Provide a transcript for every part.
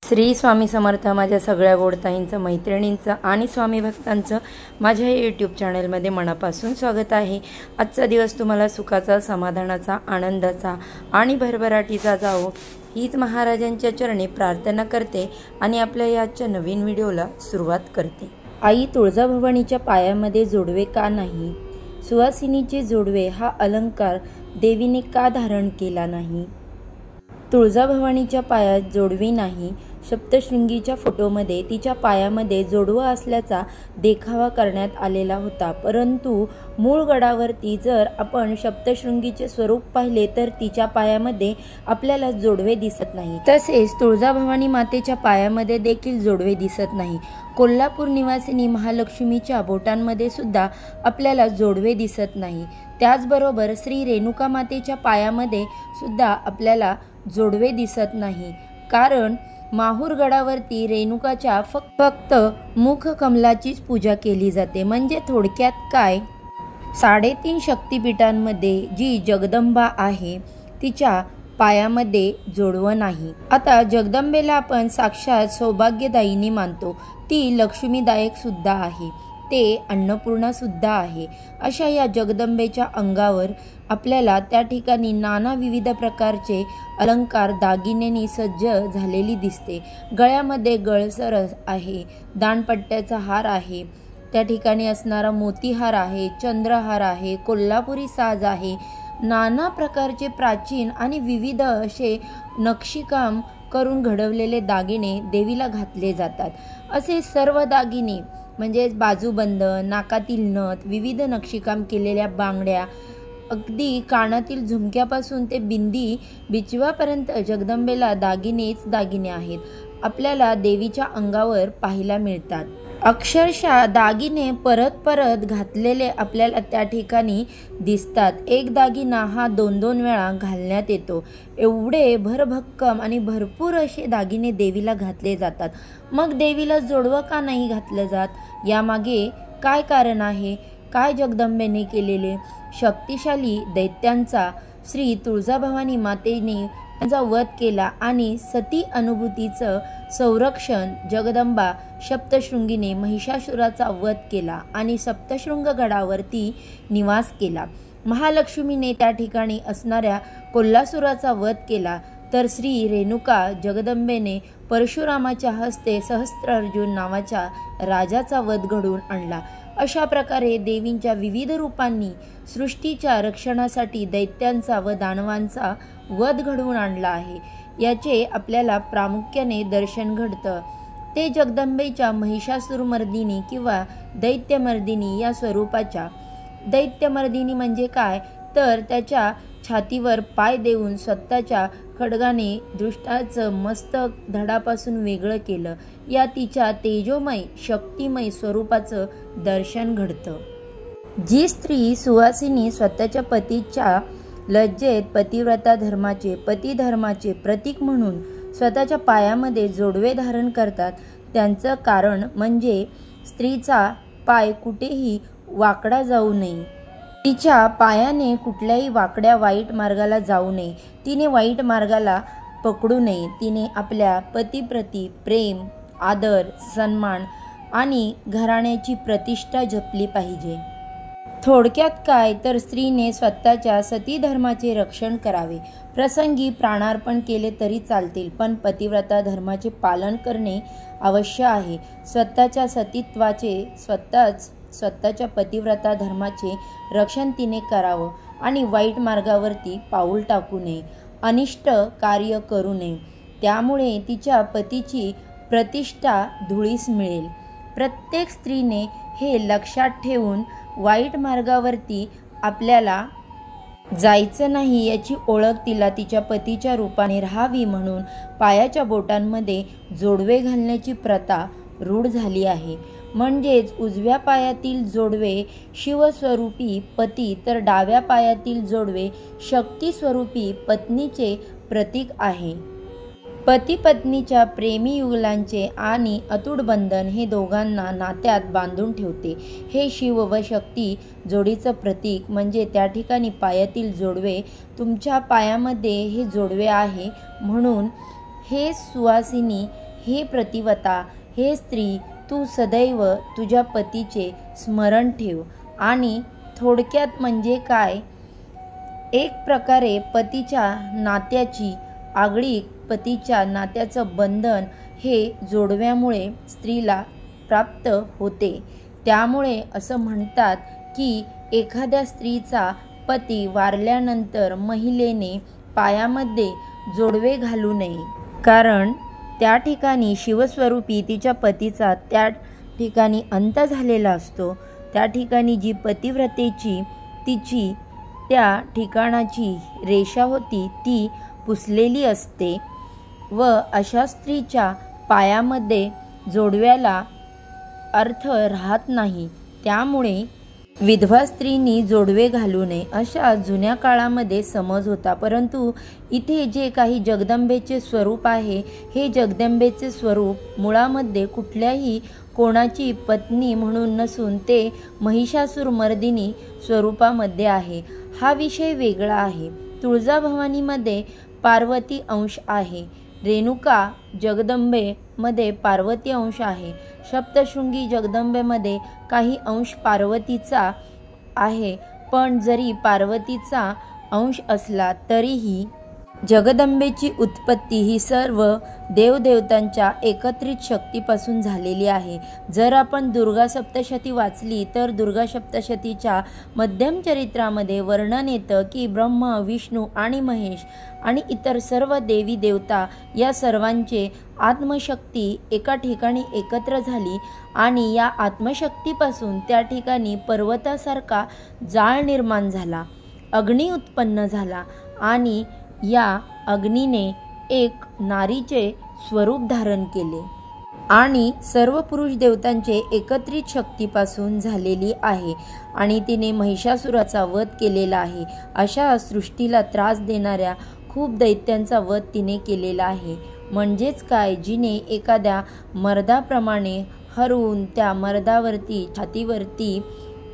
श्री स्वामी समर्थ माझ्या सगळ्या गोडताईंचं, मैत्रिणींचं आणि स्वामी भक्तांचं माझ्या यूट्यूब चॅनलमध्ये मनापासून स्वागत आहे। आजचा दिवस तुम्हाला सुखाचा, समाधानाचा, आनंदाचा आणि भरभराटीचा जावो हीच महाराजांच्या चरणी प्रार्थना करते आणि आपल्या याच्या नवीन व्हिडिओला सुरुवात करते। आई तुळजाभवानीच्या पायामध्ये जोडवे का नाही? सुवासिनीचे जोडवे हा अलंकार देवीने का धारण केला नाही? तुळजाभवानीच्या पायात जोडवी नाही। सप्तशृंगीच्या फोटोमध्ये तिच्या पायामध्ये जोडवं असल्याचा देखावा करण्यात आलेला होता, परंतु मूळ गडावरती जर आपण सप्तशृंगीचे स्वरूप पाहिले तर तिच्या पायामध्ये आपल्याला जोडवे दिसत नाही। तसेच तुळजाभवानी मातेच्या पायामध्ये देखील जोडवे दिसत नाही। कोल्हापूर निवासिनी महालक्ष्मीच्या बोटांमध्ये सुद्धा आपल्याला जोडवे दिसत नाही। त्याचबरोबर श्री रेणुका मातेच्या पायामध्ये सुद्धा आपल्याला जोडवे दिसत नाही, कारण माहूर गडावरती रेणुकाच्या फक्त मुख कमलाचीच पूजा केली जाते। म्हणजे थोडक्यात काय, 3.5 शक्तिपीठांमध्ये जी जगदंबा आहे तिच्या पायामध्ये जोडवं नाही। आता जगदंबेला आपण साक्षात सौभाग्यदायिनी मानतो, ती लक्ष्मीदायक सुद्धा आहे, ते अन्नपूर्णा सुद्धा आहे। अशा या जगदंबेच्या अंगावर आपल्याला त्या ठिकाणी नाना विविध प्रकारचे अलंकार दागिन्यांनी सज्ज झालेली दिसते। गळ्यामध्ये गळसर आहे, दानपट्ट्याचा हार आहे, त्या ठिकाणी असणारा मोतीहार आहे, चंद्रहार आहे, कोल्हापुरी साज आहे, नाना प्रकारचे प्राचीन आणि विविध असे नक्षीकाम करून घडवलेले दागिने देवीला घातले जातात। असे सर्व दागिने म्हणजे बाजूबंद, नाकातील नथ, विविध नक्षीकाम केलेल्या बांगड्या, अगदी कानातील झुमक्यापासून ते बिंदी बिचवापर्यंत जगदंबेला दागिनेच दागिने आहेत आपल्याला देवीच्या अंगावर पाहायला मिळतात। अक्षरशः दागिने परत परत घातलेले आपल्याला त्या ठिकाणी दिसतात। एक दागिना हा 2-2 वेळा घालण्यात येतो। एवढे भरभक्कम आणि भरपूर असे दागिने देवीला घातले जातात। मग देवीला जोडवं का नाही घातलं जात? यामागे काय कारण आहे? काय जगदंबेने केलेले? शक्तिशाली दैत्यांचा श्री तुळजाभवानी मातेने त्यांचा वध केला आणि सती अनुभूतीचं संरक्षण जगदंबा सप्तशृंगीने महिषासुराचा वध केला आणि सप्तशृंग गडावरती निवास केला। महालक्ष्मीने त्या ठिकाणी असणाऱ्या कोल्हासुराचा वध केला, तर श्री रेणुका जगदंबेने परशुरामाच्या हस्ते सहस्त्रार्जुन नावाच्या राजाचा वध घडवून आणला। अशा प्रकारे देवींच्या विविध रूपांनी सृष्टीच्या रक्षणासाठी दैत्यांचा व दानवांचा वध घडवून आणला आहे। याचे आपल्याला प्रामुख्याने दर्शन घडतं ते जगदंबेच्या महिषासुरमर्दिनी किंवा दैत्यमर्दिनी या स्वरूपाच्या। दैत्यमर्दिनी म्हणजे काय, तर त्याच्या छातीवर पाय देऊन स्वतःच्या खड्गाने दृष्टाचं मस्तक धडापासून वेगळं केलं, या तिच्या तेजोमय शक्तिमय स्वरूपाचं दर्शन घडतं। जी स्त्री सुवासिनी स्वतःच्या पतीच्या लज्जेत पतिव्रता धर्माचे, पतिधर्माचे प्रतीक म्हणून स्वतःच्या पायामध्ये जोडवे धारण करतात, त्यांचं कारण म्हणजे स्त्रीचा पाय कुठेही वाकडा जाऊ नये, तिच्या पायाने कुठल्याही वाकड्या वाईट मार्गाला जाऊ नये, तिने वाईट मार्गाला पकडू नये, तिने आपल्या पतीप्रती प्रेम, आदर, सन्मान आणि घराण्याची प्रतिष्ठा जपली पाहिजे। थोडक्यात काय, तर स्त्रीने स्वतःच्या सती धर्माचे रक्षण करावे। प्रसंगी प्राणार्पण केले तरी चालतील, पण पतिव्रता धर्माचे पालन करणे आवश्यक आहे। स्वतःच्या सतीत्वाचे स्वतःच्या पतिव्रता धर्माचे रक्षण तिने करावं आणि वाईट मार्गावरती पाऊल टाकू नये, अनिष्ट कार्य करू नये, त्यामुळे तिच्या पतीची प्रतिष्ठा धुळीस मिळेल। प्रत्येक स्त्रीने हे लक्षात ठेवून वाईट मार्गावरती आपल्याला जायचं नाही याची ओळख तिला तिच्या पतीच्या रूपाने राहावी म्हणून पायाच्या बोटांमध्ये जोडवे घालण्याची प्रथा रूढ झाली आहे। म्हणजेच उजव्या पायातील जोडवे शिवस्वरूपी पती, तर डाव्या पायातील जोडवे शक्ती स्वरूपी पत्नीचे प्रतीक आहे। पती पत्नीच्या प्रेमी युगलांचे आणि अतूट बंधन हे दोघांना नात्यात बांधून ठेवते। हे शिव व शक्ती जोडीचं प्रतीक म्हणजे त्या ठिकाणी पायातील जोडवे, तुमच्या पायामध्ये हे जोडवे आहे म्हणून हे सुवासिनी हे प्रतिवता, हे स्त्री, तू सदैव तुझ्या पतीचे स्मरण ठेव. आणि थोडक्यात म्हणजे काय, एक प्रकारे पतीच्या नात्याची आगळीक, पतीच्या नात्याचं बंधन हे जोडव्यामुळे स्त्रीला प्राप्त होते. त्यामुळे असं म्हणतात की एखाद्या स्त्रीचा पती वारल्यानंतर महिलेने पायामध्ये जोडवे घालू नये, कारण त्या ठिकाणी शिवस्वरूपी तिच्या पतीचा त्या ठिकाणी अंत झालेला असतो. त्या ठिकाणी जी पतिव्रतेची तिची त्या ठिकाणाची रेषा होती ती पुसलेली असते व अशा स्त्रीच्या पायामध्ये जोडव्याला अर्थ राहत नाही. त्यामुळे विधवा स्त्रीनी जोडवे घालू नये अशा जुन्या काळामध्ये समज होता. परंतु इथे जे काही जगदंबेचे स्वरूप आहे, हे जगदंबेचे स्वरूप मुळामध्ये कुठल्याही कोणाची पत्नी म्हणून नसून ते महिषासुरमर्दिनी स्वरूपामध्ये आहे. हा विषय वेगळा आहे. तुळजाभवानीमध्ये पार्वती अंश आहे, रेणुका जगदंबेमध्ये पार्वती अंश आहे, सप्तशृंगी जगदंबेमध्ये काही अंश पार्वतीचा आहे. पण जरी पार्वतीचा अंश असला तरीही जगदंबेची उत्पत्ती ही सर्व देवदेवतांच्या एकत्रित शक्तीपासून झालेली आहे. जर आपण दुर्गा सप्तशती वाचली तर दुर्गा सप्तशतीच्या मध्यम चरित्रामध्ये वर्णन येतं की ब्रह्मा, विष्णू आणि महेश आणि इतर सर्व देवी देवता या सर्वांचे आत्मशक्ती एका ठिकाणी एकत्र झाली आणि या आत्मशक्तीपासून त्या ठिकाणी पर्वतासारखा जाळ निर्माण झाला, अग्नी उत्पन्न झाला आणि या अग्नीने एक नारीचे स्वरूप धारण केले आणि सर्व पुरुष देवतांचे एकत्रित शक्तीपासून झालेली आहे आणि तिने महिषासुराचा वध केलेला आहे. अशा सृष्टीला त्रास देणाऱ्या खूप दैत्यांचा वध तिने केलेला आहे. म्हणजेच काय, जिने एखाद्या मर्दाप्रमाणे हरवून त्या मर्दावरती छातीवरती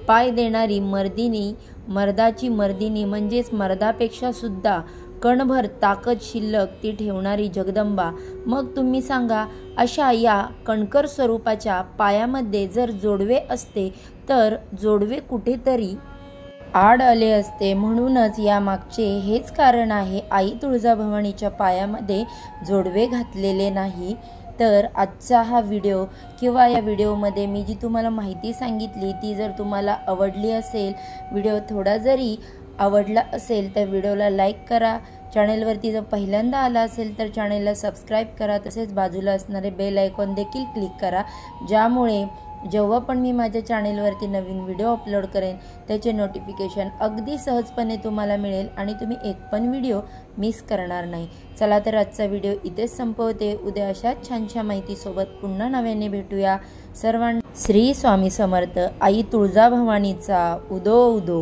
पाय देणारी मर्दिनी, मर्दाची मर्दिनी म्हणजेच मर्दापेक्षा सुद्धा कणभर ताकद शिल्लक ती ठेवणारी जगदंबा. मग तुम्ही सांगा, अशा या कणकर स्वरूपाच्या पायामध्ये जर जोडवे असते तर जोडवे कुठेतरी आड आले असते. म्हणूनच यामागचे हेच कारण आहे, आई तुळजाभवानीच्या पायामध्ये जोडवे घातलेले नाही. तर आजचा हा व्हिडिओ किंवा या व्हिडिओमध्ये मी जी तुम्हाला माहिती सांगितली ती जर तुम्हाला आवडली असेल, व्हिडिओ थोडा जरी आवडला असेल तर व्हिडिओला लाईक करा. चॅनलवरती जर पहिल्यांदा आला असेल तर चॅनलला सबस्क्राईब करा. तसेच बाजूला असणारे बेल आयकॉन देखील क्लिक करा, ज्यामुळे जेव्हा पण मी माझ्या चॅनलवरती नवीन व्हिडिओ अपलोड करेन त्याचे नोटिफिकेशन अगदी सहजपणे तुम्हाला मिळेल आणि तुम्ही एक पण व्हिडिओ मिस करणार नाही. चला तर आजचा व्हिडिओ इथेच संपवते. उद्या अशाच छानशा माहितीसोबत पुन्हा नव्याने भेटूया. सर्वांना श्री स्वामी समर्थ. आई तुळजाभवानीचा उदो उदो.